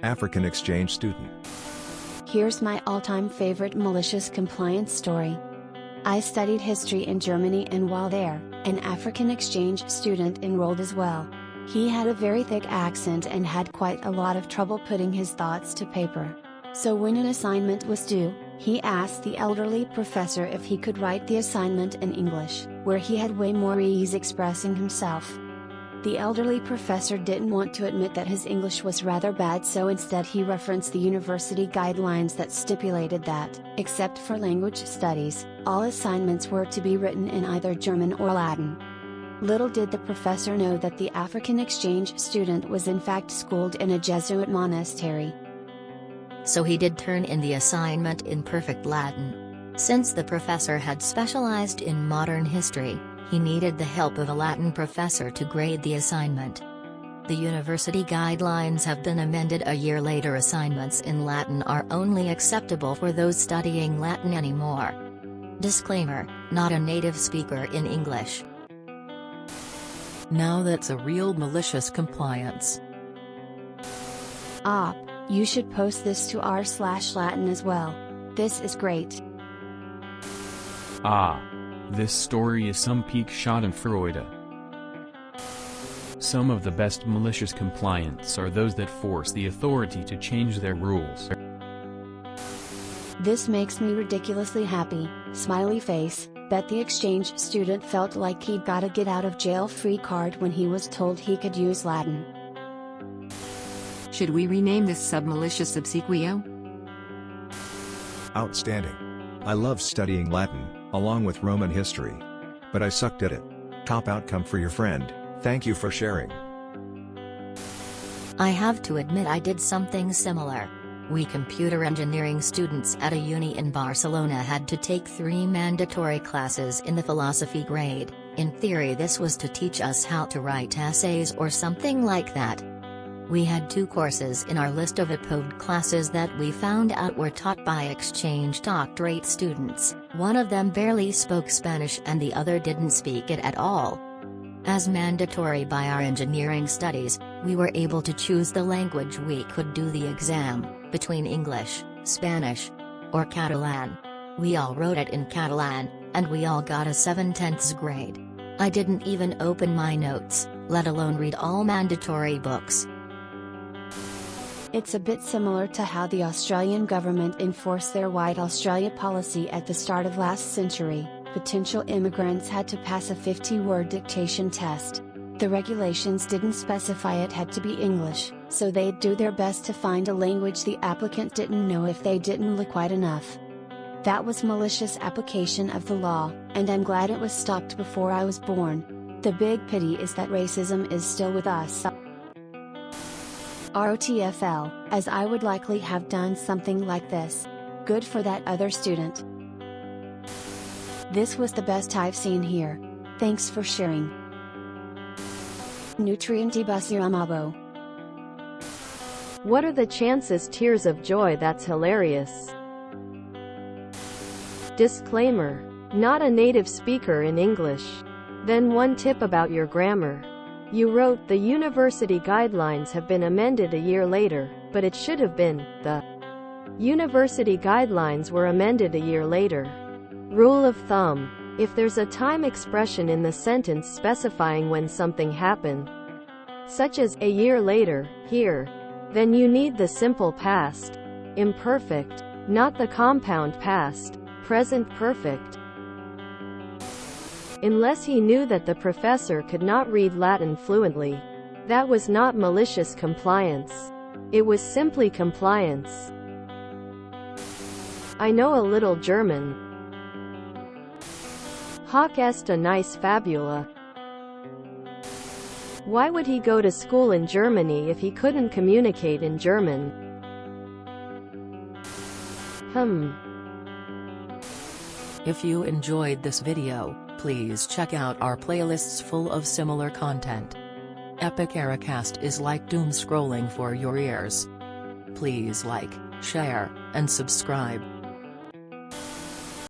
African exchange student. Here's my all-time favorite malicious compliance story. I studied history in Germany, and while there, an African exchange student enrolled as well. He had a very thick accent and had quite a lot of trouble putting his thoughts to paper. So when an assignment was due, he asked the elderly professor if he could write the assignment in English, where he had way more ease expressing himself. The elderly professor didn't want to admit that his English was rather bad, so instead he referenced the university guidelines that stipulated that, except for language studies, all assignments were to be written in either German or Latin. Little did the professor know that the African exchange student was in fact schooled in a Jesuit monastery. So he did turn in the assignment in perfect Latin. Since the professor had specialized in modern history, he needed the help of a Latin professor to grade the assignment. The university guidelines have been amended a year later. Assignments in Latin are only acceptable for those studying Latin anymore. Disclaimer: not a native speaker in English. Now that's a real malicious compliance. You should post this to r/Latin as well. This is great. This story is some peak schadenfreude. Some of the best malicious compliance are those that force the authority to change their rules. This makes me ridiculously happy, smiley face. Bet the exchange student felt like he'd got a get out of jail free card when he was told he could use Latin. Should we rename this sub-malicious obsequio? Outstanding. I love studying Latin, along with Roman history. But I sucked at it. Top outcome for your friend, thank you for sharing. I have to admit I did something similar. We computer engineering students at a uni in Barcelona had to take 3 mandatory classes in the philosophy grade. In theory this was to teach us how to write essays or something like that. We had 2 courses in our list of approved classes that we found out were taught by exchange doctorate students. One of them barely spoke Spanish and the other didn't speak it at all. As mandatory by our engineering studies, we were able to choose the language we could do the exam, between English, Spanish, or Catalan. We all wrote it in Catalan, and we all got a 7/10 grade. I didn't even open my notes, let alone read all mandatory books. It's a bit similar to how the Australian government enforced their White Australia policy at the start of last century. Potential immigrants had to pass a 50-word dictation test. The regulations didn't specify it had to be English, so they'd do their best to find a language the applicant didn't know if they didn't look white enough. That was malicious application of the law, and I'm glad it was stopped before I was born. The big pity is that racism is still with us. ROTFL, as I would likely have done something like this. Good for that other student. This was the best I've seen here. Thanks for sharing. Nutrientibusirumabo. What are the chances? Tears of joy. That's hilarious. Disclaimer: not a native speaker in English. Then one tip about your grammar. You wrote the university guidelines have been amended a year later, but it should have been the university guidelines were amended a year later. Rule of thumb: if there's a time expression in the sentence specifying when something happened, such as a year later, here, then you need the simple past, imperfect, not the compound past, present perfect. Unless he knew that the professor could not read Latin fluently. That was not malicious compliance. It was simply compliance. I know a little German. Hoc est a nice fabula. Why would he go to school in Germany if he couldn't communicate in German? If you enjoyed this video, please check out our playlists full of similar content. Epic Ericast is like doom scrolling for your ears. Please like, share, and subscribe.